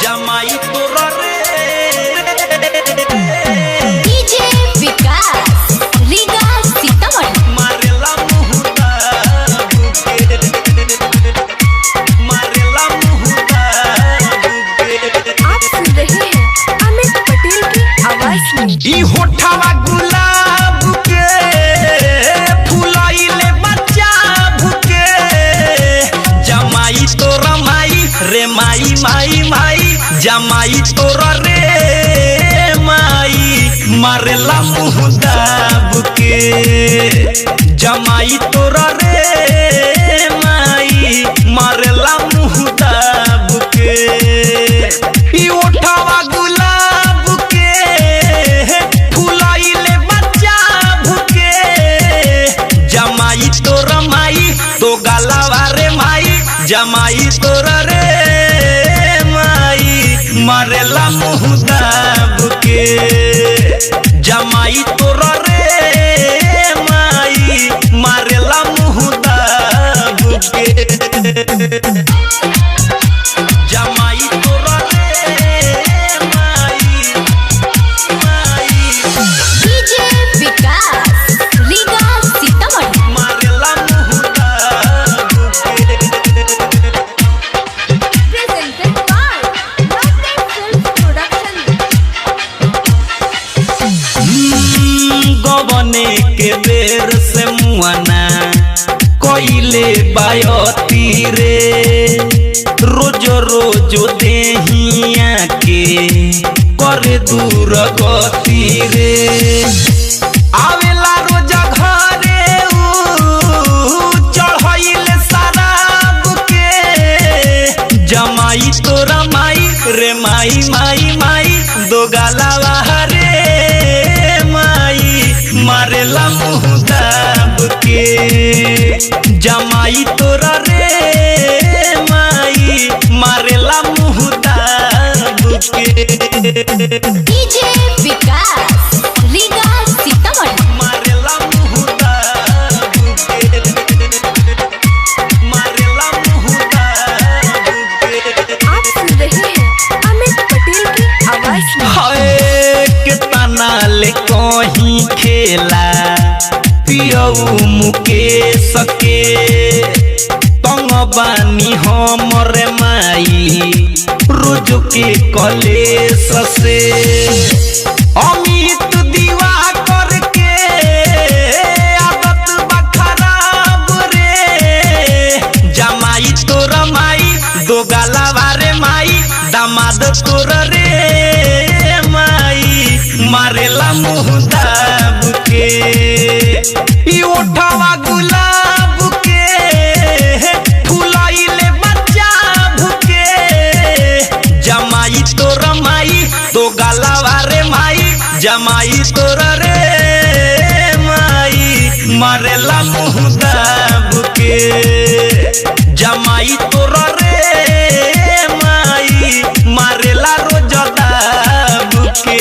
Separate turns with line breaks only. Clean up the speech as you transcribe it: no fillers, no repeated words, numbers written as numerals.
जमाई तोरा रे
डीजे विकास रीगा सीतामढ़ी
मारेला मुहुदा बुके मारेला मुहुदा बुके।
आप सुन रहे हैं अमित पटेल की आवाज में।
ई होठवा गुलाब के फुलाइले बच्चा भुके जमाई तोरा माई रे माई माई माई जमाई तोरा रे माई मारेला मुहुदा बुके जमाई तोरा रे माई मारेला मुहुदा बुके। ई ओठवा गुलाब के फुलाइले बच्चा भुके जमाई तोरा माई तो गलावा रे माई जमाई तोरा रे माई मारेला मुहुदा बुके जमाई तोरा रे माई मारेला मुहुदा बुके जमाई तोरा रे माई माई
डीजे विकास रीगा सीतामढ़ी
मारेला मुहुदा बुके।
Presented by Lovely Film Production.
गबने के बेर से मुआना कोइले बायती रे रोज रोज देहिया के करे दूर गति रे आवेला रोज घरे चढ़ाइले शराब के जमाई तोरा माई रे माई माई माई दो गलावा रे माई मारेला मुहुदा बुके जमाई तोरा रे माई मारेला मुहुदा बुके
डीजे विकास रीगा सीतामढ़ी
मारेला मुहुदा बुके मारेला मुहुदा बुके।
आप सुन रहे हैं अमित पटेल की आवाज में।
हाय कितना ले कहीं खेला पियऊ मुकेश के तंग बानी हमर माई रोज के कलेश से अमित दीवा करके आदत बा खराब रे जमाई तोरा माई दो गलावा रे माई दामाद तोरा रे माई मारेला मुहुदा बुके ई ओठवा गुलाब के फुलाइले बच्चा भुके जमाई तोरा माई तो गलावा रे माई जमाई तोरा रे माई मारेला मुहुदा बुके जमाई तोरा रे माई मारेला रोजदा बुके।